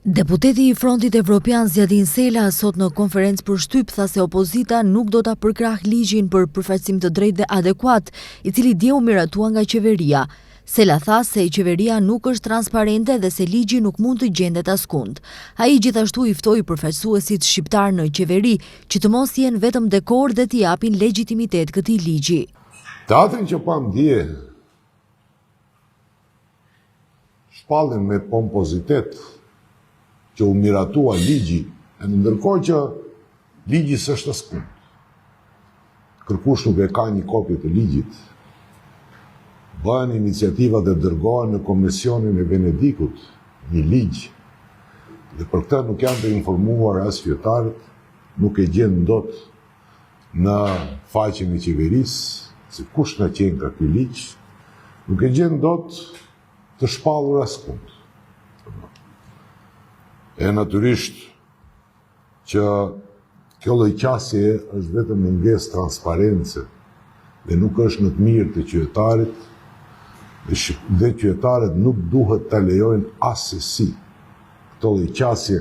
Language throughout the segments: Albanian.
Deputeti i Frontit Evropian Zjadin Sela sot në konferencë për shtyp tha se opozita nuk do ta përkrah ligjin për përfaqësim të drejtë dhe adekuat, i cili dje u miratua nga qeveria. Sela tha se qeveria nuk është transparente dhe se ligji nuk mund të gjendet askund. Ai gjithashtu i ftoi përfaqësuesit shqiptar në qeveri që të mos jenë vetëm dekor dhe t'i japin legjitimitet këtij ligji. Teatrin që pam dje shpallin me pompozitet që u miratua ligji, e në ndërkohë që ligji s'është askund. Kërkush nuk e ka një kopje të ligjit. Bëhen iniciativa dhe dërgohen në Komisionin e Venedikut një ligj, dhe për këtë nuk janë të informuar as fjetarët, nuk e gjen dot në faqen e qeverisë, se kush na qenë ka ky ligj, nuk e gjen dot të shpallur askund. E natyrisht që kjo lloj qasje është vetëm mungesë transparence dhe nuk është në të mirë të qytetarit, dhe qytetarët nuk duhet ta lejojnë asesi këto lloj qasje.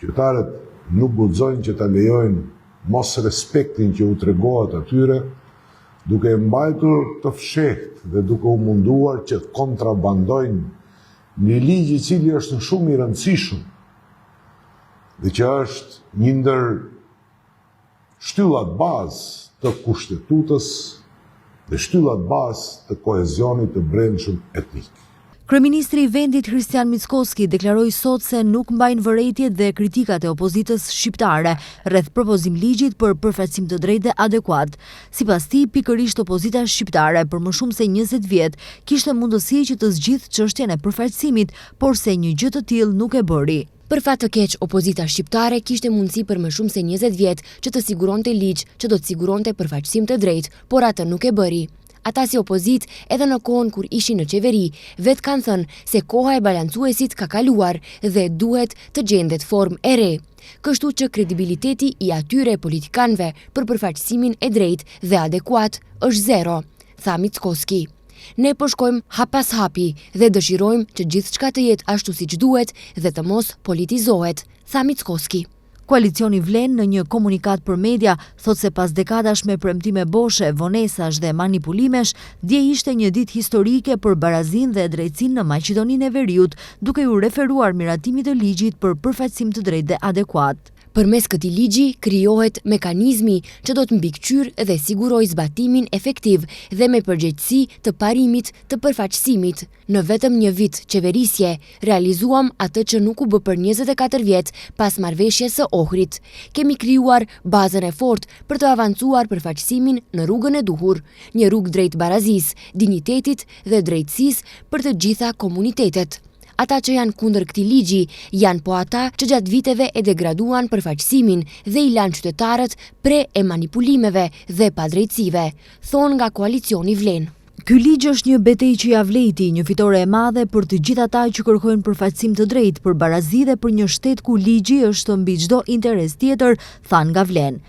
Qytetarët nuk guxojnë që ta lejojnë mos respektin që u tregohet atyre, duke mbajtur të fshehtë dhe duke u munduar që të kontrabandojnë një ligj i cili është shumë i rëndësishëm dhe që është një ndër shtyllat bazë të kushtetutës dhe shtyllat bazë të kohezionit të brendshëm etnik. Kryeministri i vendit Kristian Mickoski deklaroi sot se nuk mbajnë vërejtjet dhe kritikat e opozitës shqiptare rreth propozimligjit për përfaqësim të drejtë dhe adekuat. Sipas tij, pikërisht opozita shqiptare për më shumë se 20 vjet kishte mundësi që të zgjidhte çështjen e përfaqësimit, por se një gjë të tillë nuk e bëri. Për fat të keq, opozita shqiptare kishte mundësi për më shumë se 20 vjet që të siguronte ligj që do të siguronte përfaqësim të drejtë, por atë nuk e bëri. Ata si opozit, edhe në kohën kur ishin në qeveri, vetë kanë thënë se koha e balancuesit ka kaluar dhe duhet të gjendet formë e re. Kështu që kredibiliteti i atyre politikanëve për përfaqësimin e drejtë dhe adekuat është zero, tha Mickoski. Ne po shkojmë hap pas hapi dhe dëshirojmë që gjithçka të jetë ashtu siç duhet dhe të mos politizohet, tha Mickoski. Koalicioni Vlen në një komunikat për media thot se pas dekadash me premtime boshe, vonesash dhe manipulimesh, dje ishte një ditë historike për barazin dhe drejtsin në Maqedoninë e Veriut, duke u referuar miratimit të ligjit për përfaqësim të drejtë dhe adekuat. Përmes këtij ligji krijohet mekanizmi që do të mbikëqyr dhe siguroj zbatimin efektiv dhe me përgjegjësi të parimit të përfaqësimit. Në vetëm një vit qeverisje, realizuam atë që nuk u bë për 24 vjet pas marrëveshjes së Ohrit. Kemi krijuar bazën e fortë për të avancuar përfaqësimin në rrugën e duhur, një rrugë drejt barazisë, dinjitetit dhe drejtësisë për të gjitha komunitetet. Ata që janë kundër këtij ligji janë po ata që gjatë viteve e degraduan përfaqësimin dhe i lanë qytetarët pre e manipulimeve dhe padrejtësive, thonë nga koalicioni Vlen. Ky ligj është një betejë që ja vlejti, një fitore e madhe për të gjithë ata që kërkojnë përfaqësim të drejtë, për barazi dhe për një shtet ku ligji është mbi çdo interes tjetër, thanë nga Vlen.